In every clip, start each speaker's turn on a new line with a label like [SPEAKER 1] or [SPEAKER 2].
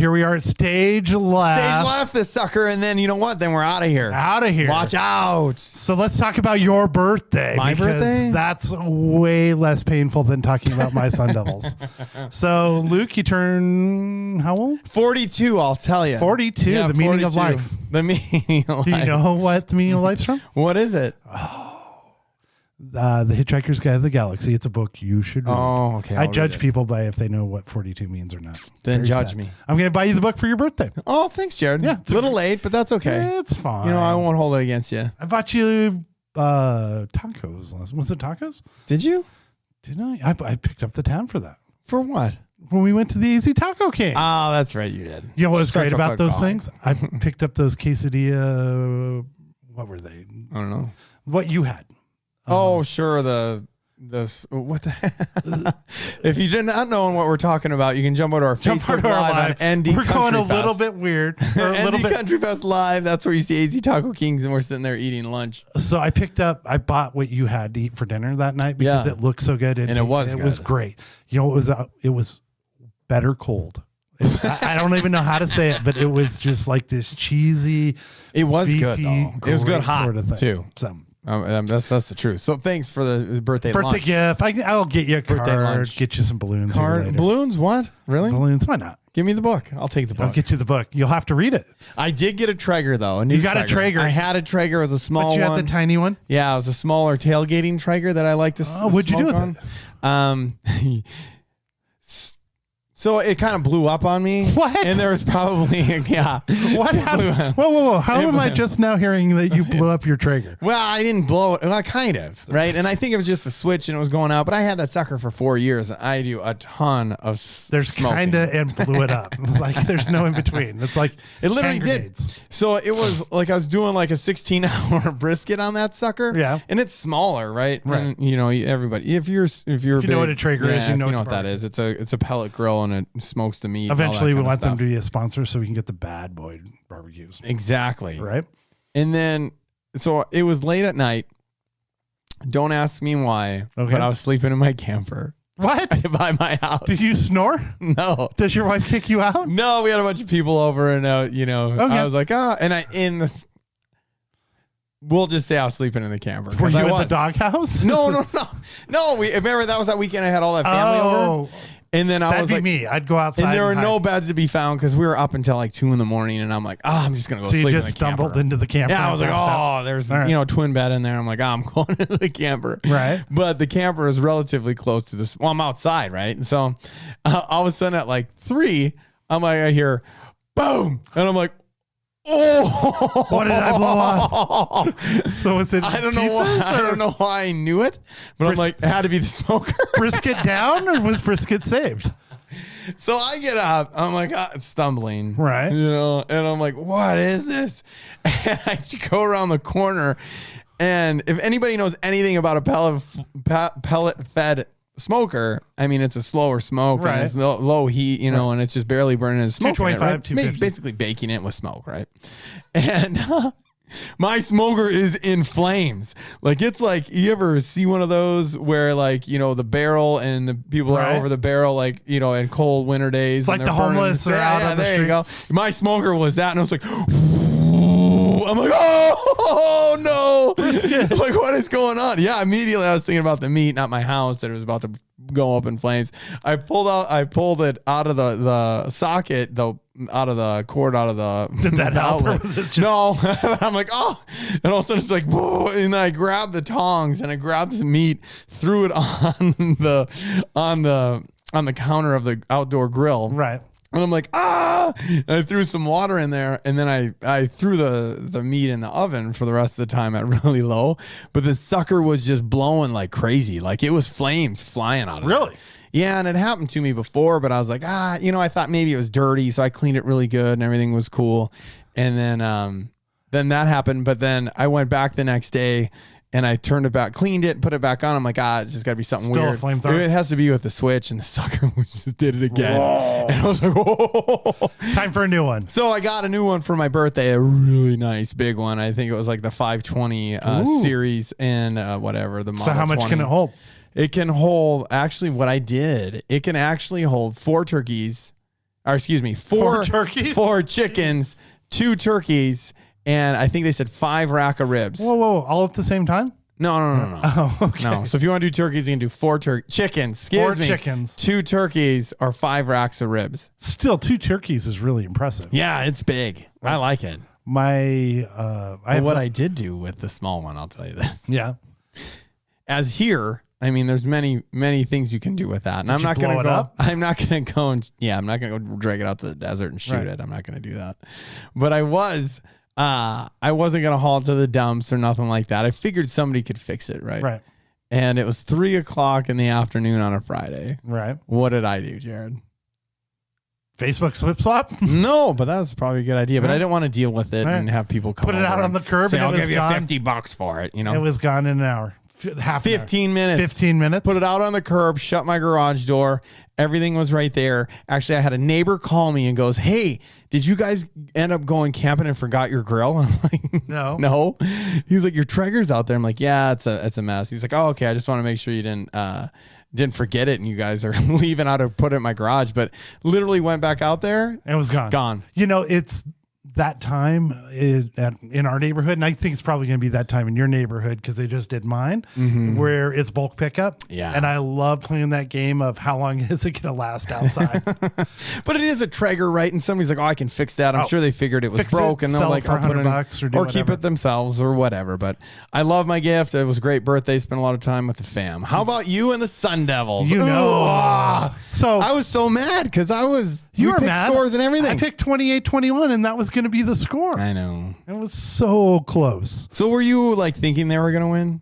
[SPEAKER 1] here we are at stage left.
[SPEAKER 2] Stage left, this sucker, and then you know what? Then we're out of here.
[SPEAKER 1] Out of here.
[SPEAKER 2] Watch out.
[SPEAKER 1] So let's talk about your birthday.
[SPEAKER 2] My birthday?
[SPEAKER 1] That's way less painful than talking about my Sun Devils. So, Luke, you turn how old?
[SPEAKER 2] 42, I'll tell you.
[SPEAKER 1] 42,
[SPEAKER 2] Yeah,
[SPEAKER 1] the meaning
[SPEAKER 2] 42.
[SPEAKER 1] of life.
[SPEAKER 2] The meaning of
[SPEAKER 1] Do
[SPEAKER 2] life.
[SPEAKER 1] you know what the meaning of life's from?
[SPEAKER 2] What is it?
[SPEAKER 1] The Hitchhiker's Guide to the Galaxy. It's a book you should read.
[SPEAKER 2] Oh, okay.
[SPEAKER 1] I
[SPEAKER 2] I'll
[SPEAKER 1] judge
[SPEAKER 2] read it.
[SPEAKER 1] people by if they know what 42 means or not.
[SPEAKER 2] Then
[SPEAKER 1] Very
[SPEAKER 2] judge
[SPEAKER 1] sad.
[SPEAKER 2] me.
[SPEAKER 1] I'm going to buy you the book for your birthday.
[SPEAKER 2] Oh, thanks, Jared.
[SPEAKER 1] Yeah,
[SPEAKER 2] it's a little late, but that's okay.
[SPEAKER 1] It's fine.
[SPEAKER 2] You know, I won't hold it against you.
[SPEAKER 1] I bought you tacos last. Was it tacos?
[SPEAKER 2] Did you?
[SPEAKER 1] Didn't I? I picked up the tab for that.
[SPEAKER 2] For what?
[SPEAKER 1] When we went to the AZ Taco King.
[SPEAKER 2] Oh, that's right. You did.
[SPEAKER 1] You know what was great about those
[SPEAKER 2] chocolate
[SPEAKER 1] things? I picked up those quesadilla. What were they?
[SPEAKER 2] I don't know.
[SPEAKER 1] What you had?
[SPEAKER 2] Oh, sure. What the? If you did not know what we're talking about, you can jump over to our Facebook Live on ND
[SPEAKER 1] We're
[SPEAKER 2] Country
[SPEAKER 1] going a
[SPEAKER 2] Fest.
[SPEAKER 1] little bit weird. Or a little
[SPEAKER 2] ND
[SPEAKER 1] bit.
[SPEAKER 2] Country Fest Live. That's where you see AZ Taco Kings, and we're sitting there eating lunch.
[SPEAKER 1] So I bought what you had to eat for dinner that night because
[SPEAKER 2] Yeah.
[SPEAKER 1] it looked so good.
[SPEAKER 2] And it was good.
[SPEAKER 1] great. You know, it was better cold. I don't even know how to say it, but it was just like this cheesy.
[SPEAKER 2] It was
[SPEAKER 1] beefy,
[SPEAKER 2] good though. It was good
[SPEAKER 1] great
[SPEAKER 2] hot
[SPEAKER 1] sort of thing.
[SPEAKER 2] too.
[SPEAKER 1] So,
[SPEAKER 2] That's the truth. So thanks for the birthday lunch.
[SPEAKER 1] gift. I'll get you a
[SPEAKER 2] Birthday
[SPEAKER 1] card.
[SPEAKER 2] lunch.
[SPEAKER 1] Get you some balloons. here later.
[SPEAKER 2] Balloons? What? Really?
[SPEAKER 1] Balloons? Why not?
[SPEAKER 2] Give me the book. I'll take the book.
[SPEAKER 1] I'll get you the book. You'll have to read it.
[SPEAKER 2] I did get a Traeger though. You
[SPEAKER 1] got a Traeger.
[SPEAKER 2] I had a Traeger. It was a small
[SPEAKER 1] But you
[SPEAKER 2] one.
[SPEAKER 1] had the tiny one.
[SPEAKER 2] Yeah, it was a smaller tailgating Traeger that I like to.
[SPEAKER 1] What'd you do with
[SPEAKER 2] it? So it kind of blew up on me.
[SPEAKER 1] What?
[SPEAKER 2] And there was probably
[SPEAKER 1] What happened? Whoa! How am I just now hearing that you blew up your Traeger?
[SPEAKER 2] Well, I didn't blow it. Well, kind of, right? And I think it was just a switch and it was going out. But I had that sucker for 4 years. And I do a ton of
[SPEAKER 1] There's
[SPEAKER 2] smoking.
[SPEAKER 1] kind of and blew it up. Like there's no in between. It's like
[SPEAKER 2] It literally
[SPEAKER 1] hand
[SPEAKER 2] did.
[SPEAKER 1] grenades.
[SPEAKER 2] So it was like I was doing like a 16-hour brisket on that sucker.
[SPEAKER 1] Yeah.
[SPEAKER 2] And it's smaller, right?
[SPEAKER 1] Right.
[SPEAKER 2] And, you know, everybody, if you
[SPEAKER 1] know what a Traeger is, you know
[SPEAKER 2] what that is. It's a pellet grill and it smokes the meat.
[SPEAKER 1] Eventually, we want
[SPEAKER 2] them
[SPEAKER 1] them to be a sponsor so we can get the bad boy barbecues.
[SPEAKER 2] Exactly.
[SPEAKER 1] Right.
[SPEAKER 2] And then, so it was late at night. Don't ask me why,
[SPEAKER 1] Okay.
[SPEAKER 2] but I was sleeping in my camper
[SPEAKER 1] What?
[SPEAKER 2] by my house.
[SPEAKER 1] Did you snore?
[SPEAKER 2] No.
[SPEAKER 1] Does your wife kick you out?
[SPEAKER 2] No, we had a bunch of people over and, you know,
[SPEAKER 1] Okay.
[SPEAKER 2] I was like, we'll just say I was sleeping in the camper.
[SPEAKER 1] Were you
[SPEAKER 2] I
[SPEAKER 1] in
[SPEAKER 2] was.
[SPEAKER 1] the doghouse?
[SPEAKER 2] No. Remember that was that weekend I had all that family over. And then I
[SPEAKER 1] That'd
[SPEAKER 2] was
[SPEAKER 1] be
[SPEAKER 2] like,
[SPEAKER 1] me. I'd go outside.
[SPEAKER 2] and there were
[SPEAKER 1] hide.
[SPEAKER 2] no beds to be found because we were up until like 2 a.m. and I'm like, I'm just gonna go
[SPEAKER 1] So you
[SPEAKER 2] sleep
[SPEAKER 1] just
[SPEAKER 2] in the camper.
[SPEAKER 1] stumbled into the camper.
[SPEAKER 2] Yeah, I
[SPEAKER 1] and
[SPEAKER 2] was like,
[SPEAKER 1] passed out?
[SPEAKER 2] there's
[SPEAKER 1] All right.
[SPEAKER 2] twin bed in there. I'm like, I'm going into the camper.
[SPEAKER 1] Right.
[SPEAKER 2] But the camper is relatively close to this. Well, I'm outside, right? And so all of a sudden at like 3, I'm like, I hear boom, and I'm like, oh,
[SPEAKER 1] What did I blow up? So is it?
[SPEAKER 2] I don't know
[SPEAKER 1] pieces,
[SPEAKER 2] why. I
[SPEAKER 1] or
[SPEAKER 2] don't know why I knew it, but I'm like, it had to be the smoker.
[SPEAKER 1] Brisket down, or was brisket saved?
[SPEAKER 2] So I get up, I'm like stumbling,
[SPEAKER 1] Right.
[SPEAKER 2] You know, and I'm like, what is this? And I go around the corner, and if anybody knows anything about a pellet fed smoker, I mean, it's a slower smoke,
[SPEAKER 1] Right.
[SPEAKER 2] and it's low heat, you know, and it's just barely burning the smoke.
[SPEAKER 1] 225,
[SPEAKER 2] right?
[SPEAKER 1] 250.
[SPEAKER 2] Basically baking it with smoke, right? And my smoker is in flames. Like, it's like, you ever see one of those where, like, you know, the barrel and the people are
[SPEAKER 1] Right.
[SPEAKER 2] over the barrel, like, you know, in cold winter days.
[SPEAKER 1] It's like
[SPEAKER 2] and
[SPEAKER 1] the
[SPEAKER 2] they're burning
[SPEAKER 1] homeless are out on the
[SPEAKER 2] there
[SPEAKER 1] street.
[SPEAKER 2] you go. My smoker was that, and I was like, I'm like, oh no. I'm like, what is going on? Yeah, immediately I was thinking about the meat, not my house, that it was about to go up in flames. I pulled it out of the socket, out of the cord, out of the
[SPEAKER 1] Did that help, or
[SPEAKER 2] outlet.
[SPEAKER 1] was it just-
[SPEAKER 2] No. I'm like, oh, and all of a sudden it's like, whoa, and I grabbed the tongs and I grabbed this meat, threw it on the counter of the outdoor grill.
[SPEAKER 1] Right.
[SPEAKER 2] And I'm like, and I threw some water in there, and then I threw the meat in the oven for the rest of the time at really low. But the sucker was just blowing like crazy. Like, it was flames flying out of it.
[SPEAKER 1] Really?
[SPEAKER 2] Yeah, and it happened to me before, but I was like, I thought maybe it was dirty, so I cleaned it really good and everything was cool. And then that happened, but then I went back the next day and I turned it back, cleaned it, put it back on. I'm like, it's just got to be something
[SPEAKER 1] Still a
[SPEAKER 2] weird.
[SPEAKER 1] flamethrower?
[SPEAKER 2] It has to be with the switch, and the sucker just did it again.
[SPEAKER 1] Whoa.
[SPEAKER 2] And I was like, whoa.
[SPEAKER 1] Time for a new one.
[SPEAKER 2] So I got a new one for my birthday, a really nice big one. I think it was like the 520 series and whatever. The Model
[SPEAKER 1] So how much
[SPEAKER 2] 20.
[SPEAKER 1] can it hold?
[SPEAKER 2] It can hold, actually what I did, it can actually hold 4 turkeys or excuse me, four
[SPEAKER 1] turkeys?
[SPEAKER 2] 4 chickens, 2 turkeys, and I think they said 5 rack of ribs.
[SPEAKER 1] Whoa, all at the same time?
[SPEAKER 2] No.
[SPEAKER 1] Oh, okay.
[SPEAKER 2] No. So if you want to do turkeys, you can do 4 chickens. Excuse me.
[SPEAKER 1] 4 chickens.
[SPEAKER 2] 2 turkeys or 5 racks of ribs.
[SPEAKER 1] Still, 2 turkeys is really impressive.
[SPEAKER 2] Yeah, it's big. I like it.
[SPEAKER 1] I
[SPEAKER 2] did do with the small one, I'll tell you this.
[SPEAKER 1] Yeah.
[SPEAKER 2] As here, I mean, there's many things you can do with that. And I'm not going to go
[SPEAKER 1] up?
[SPEAKER 2] I'm not going to go and I'm not going to go drag it out to the desert and shoot it. I'm not going to do that. But I wasn't going to haul it to the dumps or nothing like that. I figured somebody could fix it, right?
[SPEAKER 1] Right.
[SPEAKER 2] And it was 3:00 in the afternoon on a Friday.
[SPEAKER 1] Right.
[SPEAKER 2] What did I do, Jared?
[SPEAKER 1] Facebook slip swap?
[SPEAKER 2] No, but that was probably a good idea. But I didn't want to deal with it and have people come
[SPEAKER 1] put it out on the curb
[SPEAKER 2] say,
[SPEAKER 1] and
[SPEAKER 2] I'll
[SPEAKER 1] it was
[SPEAKER 2] give
[SPEAKER 1] gone.
[SPEAKER 2] you $50 for it. You know,
[SPEAKER 1] It was gone in an hour.
[SPEAKER 2] 15 minutes.
[SPEAKER 1] 15 minutes.
[SPEAKER 2] Put it out on the curb, shut my garage door. Everything was right there. Actually, I had a neighbor call me and goes, "Hey, did you guys end up going camping and forgot your grill?" And I'm like, no. He's like, "Your Traeger's out there." I'm like, "Yeah, it's a mess." He's like, "Oh, okay. I just want to make sure you didn't forget it and you guys are leaving out to put it in my garage." But literally went back out there.
[SPEAKER 1] It was gone.
[SPEAKER 2] Gone.
[SPEAKER 1] You know, it's that time in our neighborhood, and I think it's probably going to be that time in your neighborhood because they just did mine, where it's bulk pickup.
[SPEAKER 2] Yeah.
[SPEAKER 1] And I love playing that game of how long is it going to last outside.
[SPEAKER 2] But it is a Traeger, right? And somebody's like, "Oh, I can fix that." I'm sure they figured it was broke, and they're like,
[SPEAKER 1] "I'll put it in,
[SPEAKER 2] or keep it themselves or whatever." But I love my gift. It was a great birthday. Spent a lot of time with the fam. How about you and the Sun Devils?
[SPEAKER 1] You know, so
[SPEAKER 2] I was so mad because we
[SPEAKER 1] were
[SPEAKER 2] picked
[SPEAKER 1] mad.
[SPEAKER 2] scores and everything.
[SPEAKER 1] I picked 28-21, and that was going to be the score.
[SPEAKER 2] I know.
[SPEAKER 1] It was so close.
[SPEAKER 2] So were you like thinking they were going to win?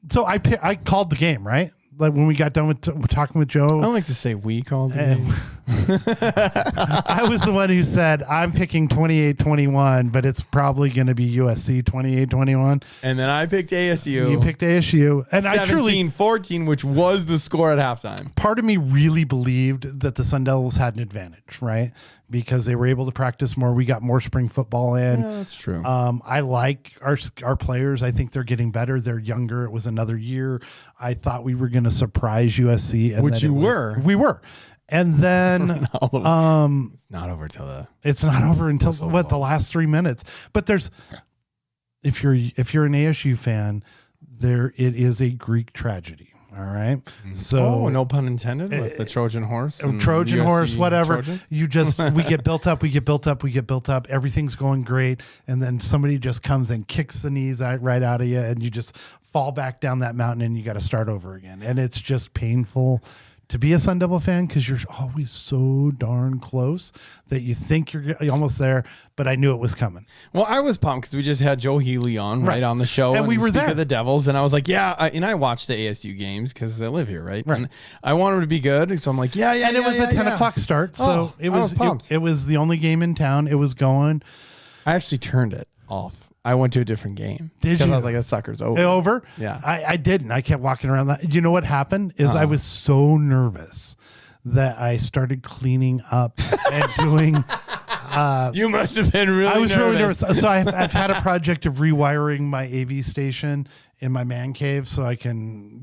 [SPEAKER 1] So I called the game, right? Like when we got done with talking with Joe.
[SPEAKER 2] I don't like to say we called the game.
[SPEAKER 1] I was the one who said, I'm picking 28-21, but it's probably going to be USC 28-21.
[SPEAKER 2] And then I picked ASU.
[SPEAKER 1] You picked ASU. And
[SPEAKER 2] 17-14, which was the score at halftime.
[SPEAKER 1] Part of me really believed that the Sun Devils had an advantage, right? Because they were able to practice more. We got more spring football in.
[SPEAKER 2] Yeah, that's true.
[SPEAKER 1] I like our players. I think they're getting better. They're younger. It was another year. I thought we were going to surprise USC. And
[SPEAKER 2] which you were.
[SPEAKER 1] We were. And then
[SPEAKER 2] it's not over till
[SPEAKER 1] the last 3 minutes. But if you're an ASU fan, it is a Greek tragedy. All right. So
[SPEAKER 2] no pun intended with the Trojan horse.
[SPEAKER 1] Trojan
[SPEAKER 2] USC
[SPEAKER 1] horse, whatever.
[SPEAKER 2] Trojan?
[SPEAKER 1] We get built up. Everything's going great. And then somebody just comes and kicks the knees right out of you, and you just fall back down that mountain and you got to start over again. And it's just painful to be a Sun Devil fan because you're always so darn close that you think you're almost there, but I knew it was coming.
[SPEAKER 2] Well, I was pumped because we just had Joe Healy on right on the show,
[SPEAKER 1] and we were there
[SPEAKER 2] of the Devils, and I was like, and I watched the ASU games because I live here, right? And I want them to be good, so I'm like,
[SPEAKER 1] and it was a 10 o'clock start, so it was the only game in town. It was going.
[SPEAKER 2] I actually turned it off. I went to a different game.
[SPEAKER 1] Did you?
[SPEAKER 2] Because I was like, that sucker's over.
[SPEAKER 1] Over?
[SPEAKER 2] Yeah.
[SPEAKER 1] I didn't. I kept walking around that. You know what happened is I was so nervous that I started cleaning up and doing.
[SPEAKER 2] You must have been really nervous.
[SPEAKER 1] I was really nervous. So I've had a project of rewiring my AV station in my man cave so I can,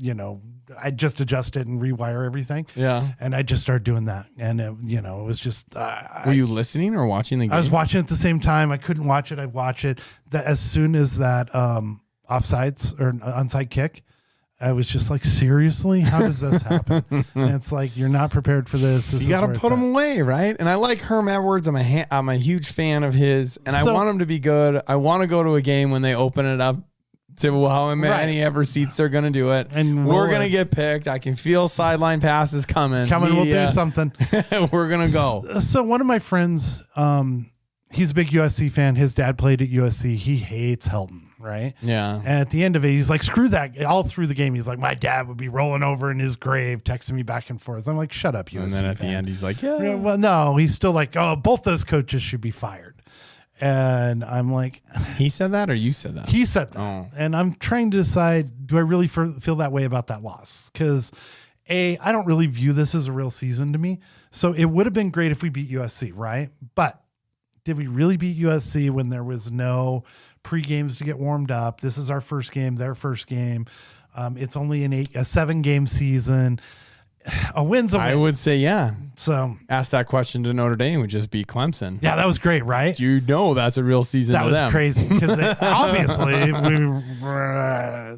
[SPEAKER 1] I just adjust it and rewire everything.
[SPEAKER 2] Yeah.
[SPEAKER 1] And I just started doing that. And, it was just.
[SPEAKER 2] Were you listening or watching the game?
[SPEAKER 1] I was watching at the same time. I couldn't watch it. I'd watch it. As soon as that offsides or onside kick, I was just like, seriously? How does this happen? And it's like, you're not prepared for this.
[SPEAKER 2] You got to put them away, right? And I like Herm Edwards. I'm a huge fan of his. And I want him to be good. I want to go to a game when they open it up to how many ever seats they're going to do it. And we're going to get picked. I can feel sideline passes coming.
[SPEAKER 1] We'll do something.
[SPEAKER 2] We're going to go.
[SPEAKER 1] So one of my friends, he's a big USC fan. His dad played at USC. He hates Helton, right?
[SPEAKER 2] Yeah.
[SPEAKER 1] And at the end of it, he's like, screw that. All through the game, he's like, my dad would be rolling over in his grave, texting me back and forth. I'm like, shut up, USC
[SPEAKER 2] And then at
[SPEAKER 1] fan.
[SPEAKER 2] the end, he's like, yeah.
[SPEAKER 1] Well, no, he's still like, oh, both those coaches should be fired. And I'm like,
[SPEAKER 2] he said that or you said that?
[SPEAKER 1] He said that. Oh. And I'm trying to decide, do I really feel that way about that loss? Because I don't really view this as a real season to me. So it would have been great if we beat USC, right? But did we really beat USC when there was no pre-games to get warmed up? This is our first game, their first game. It's only a 7-game season. A win's a win.
[SPEAKER 2] I would say, yeah.
[SPEAKER 1] So
[SPEAKER 2] ask that question to Notre Dame would just be Clemson.
[SPEAKER 1] yeah, that was great, right?
[SPEAKER 2] You know that's a real season
[SPEAKER 1] That
[SPEAKER 2] to
[SPEAKER 1] was
[SPEAKER 2] them.
[SPEAKER 1] crazy because obviously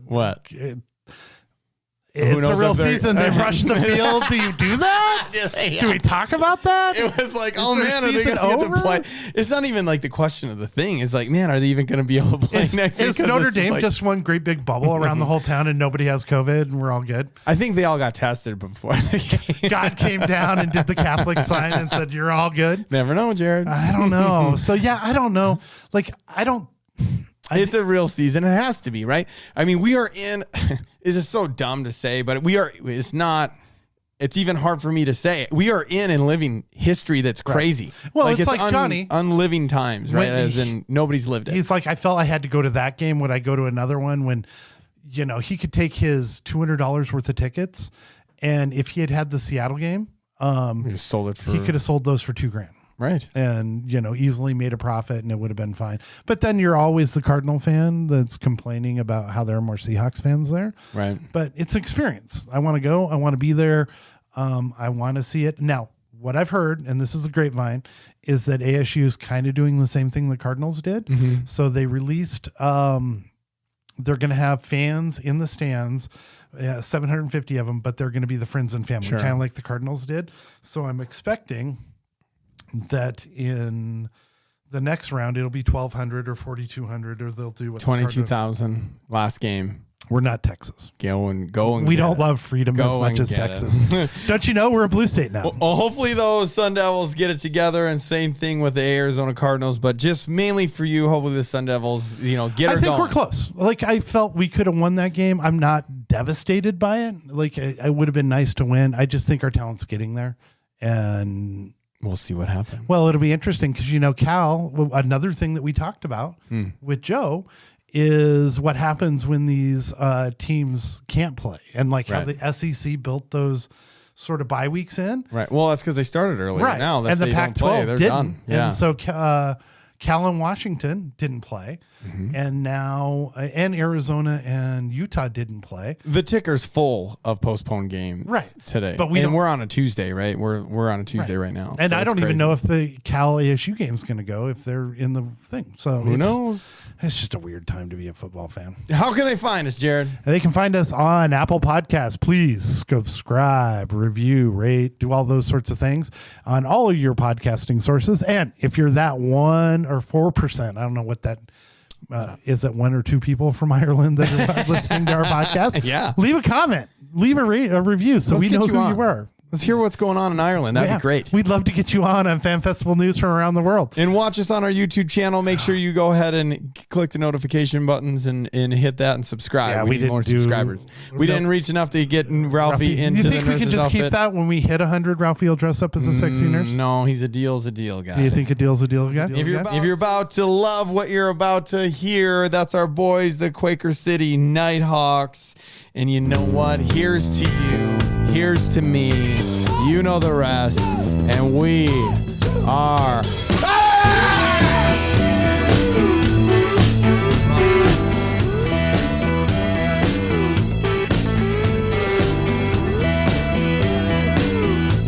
[SPEAKER 2] What?
[SPEAKER 1] It's
[SPEAKER 2] knows
[SPEAKER 1] a real
[SPEAKER 2] if they're-
[SPEAKER 1] season. They rushed the field. Do you do that? Do we talk about that?
[SPEAKER 2] It was like, oh
[SPEAKER 1] their
[SPEAKER 2] man, are they
[SPEAKER 1] season
[SPEAKER 2] going to get to
[SPEAKER 1] over?
[SPEAKER 2] play? It's not even like the question of the thing. It's like, man, are they even going to be able to play next week?
[SPEAKER 1] Is
[SPEAKER 2] 'Cause
[SPEAKER 1] Notre
[SPEAKER 2] it's
[SPEAKER 1] Dame
[SPEAKER 2] like-
[SPEAKER 1] just one great big bubble around the whole town and nobody has COVID and we're all good?
[SPEAKER 2] I think they all got tested before the game.
[SPEAKER 1] God came down and did the Catholic sign and said, "You're all good."
[SPEAKER 2] Never know, Jared.
[SPEAKER 1] I don't know. So yeah, I don't know. Like
[SPEAKER 2] It's a real season. It has to be, right? I mean, we are in. This is so dumb to say, but we are. It's not. It's even hard for me to say. We are in and living history that's crazy.
[SPEAKER 1] Well, it's like Johnny.
[SPEAKER 2] Unliving times, right?
[SPEAKER 1] When
[SPEAKER 2] As in nobody's lived it.
[SPEAKER 1] He's like, I felt I had to go to that game. Would I go to another one when, he could take his $200 worth of tickets, and if he had had the Seattle game,
[SPEAKER 2] He sold it for.
[SPEAKER 1] he could have sold those for $2,000.
[SPEAKER 2] Right.
[SPEAKER 1] And, easily made a profit and it would have been fine. But then you're always the Cardinal fan that's complaining about how there are more Seahawks fans there.
[SPEAKER 2] Right.
[SPEAKER 1] But it's experience. I want to go. I want to be there. I want to see it. Now, what I've heard, and this is a grapevine, is that ASU is kind of doing the same thing the Cardinals did.
[SPEAKER 2] Mm-hmm.
[SPEAKER 1] So they released, they're going to have fans in the stands, 750 of them, but they're going to be the friends and family,
[SPEAKER 2] Sure.
[SPEAKER 1] kind of like the Cardinals did. So I'm expecting that in the next round it'll be 1,200 or 4,200, or they'll do what
[SPEAKER 2] 22,000 last game.
[SPEAKER 1] We're not Texas.
[SPEAKER 2] Go and
[SPEAKER 1] We
[SPEAKER 2] get
[SPEAKER 1] don't
[SPEAKER 2] it.
[SPEAKER 1] love freedom
[SPEAKER 2] Go
[SPEAKER 1] as much
[SPEAKER 2] and
[SPEAKER 1] as
[SPEAKER 2] get
[SPEAKER 1] Texas.
[SPEAKER 2] it.
[SPEAKER 1] Don't you know we're a blue state now?
[SPEAKER 2] Well, hopefully those Sun Devils get it together, and same thing with the Arizona Cardinals. But just mainly for you, hopefully the Sun Devils, get
[SPEAKER 1] I
[SPEAKER 2] her
[SPEAKER 1] think
[SPEAKER 2] going.
[SPEAKER 1] we're close. Like I felt we could have won that game. I'm not devastated by it. Like it would have been nice to win. I just think our talent's getting there, and
[SPEAKER 2] We'll see what happens.
[SPEAKER 1] well, it'll be interesting because Cal. Another thing that we talked about with Joe is what happens when these teams can't play, and like how
[SPEAKER 2] Right.
[SPEAKER 1] the SEC built those sort of bye weeks in.
[SPEAKER 2] Right. Well, that's because they started earlier.
[SPEAKER 1] Right.
[SPEAKER 2] Now that
[SPEAKER 1] and the
[SPEAKER 2] they don't play,
[SPEAKER 1] Pac-12
[SPEAKER 2] they're
[SPEAKER 1] didn't.
[SPEAKER 2] done. Yeah.
[SPEAKER 1] And so Cal and Washington didn't play, and now and Arizona and Utah didn't play.
[SPEAKER 2] The ticker's full of postponed games
[SPEAKER 1] Right.
[SPEAKER 2] today.
[SPEAKER 1] But
[SPEAKER 2] we're on a Tuesday, right? We're on a Tuesday right now.
[SPEAKER 1] And
[SPEAKER 2] so
[SPEAKER 1] I
[SPEAKER 2] it's
[SPEAKER 1] don't even
[SPEAKER 2] crazy.
[SPEAKER 1] know if the Cal ASU game's going to go if they're in the thing. So
[SPEAKER 2] Who knows?
[SPEAKER 1] It's just a weird time to be a football fan.
[SPEAKER 2] How can they find us, Jared?
[SPEAKER 1] And they can find us on Apple Podcasts. Please subscribe, review, rate, do all those sorts of things on all of your podcasting sources. And if you're that 1 or 4%, I don't know what that is, it 1 or 2 people from Ireland that are listening to our podcast?
[SPEAKER 2] Yeah.
[SPEAKER 1] Leave a comment, leave a review so
[SPEAKER 2] Let's
[SPEAKER 1] we know
[SPEAKER 2] get
[SPEAKER 1] who
[SPEAKER 2] on.
[SPEAKER 1] you are.
[SPEAKER 2] Let's hear what's going on in Ireland. That'd
[SPEAKER 1] Yeah.
[SPEAKER 2] be great.
[SPEAKER 1] We'd love to get you on Fan Festival news from around the world.
[SPEAKER 2] And watch us on our YouTube channel. Make sure you go ahead and click the notification buttons and hit that and subscribe.
[SPEAKER 1] Yeah,
[SPEAKER 2] we need more subscribers. We didn't reach enough to get Ralphie into
[SPEAKER 1] you
[SPEAKER 2] the
[SPEAKER 1] think we can
[SPEAKER 2] nurse's
[SPEAKER 1] just
[SPEAKER 2] outfit.
[SPEAKER 1] keep that when we hit 100? Ralphie will dress up as a sexy nurse.
[SPEAKER 2] No, he's a deal's a deal guy.
[SPEAKER 1] Do you think a deal's a deal guy?
[SPEAKER 2] If you're about to love what you're about to hear, that's our boys, the Quaker City Nighthawks. And you know what? Here's to you. Here's to me. You know the rest. And we are...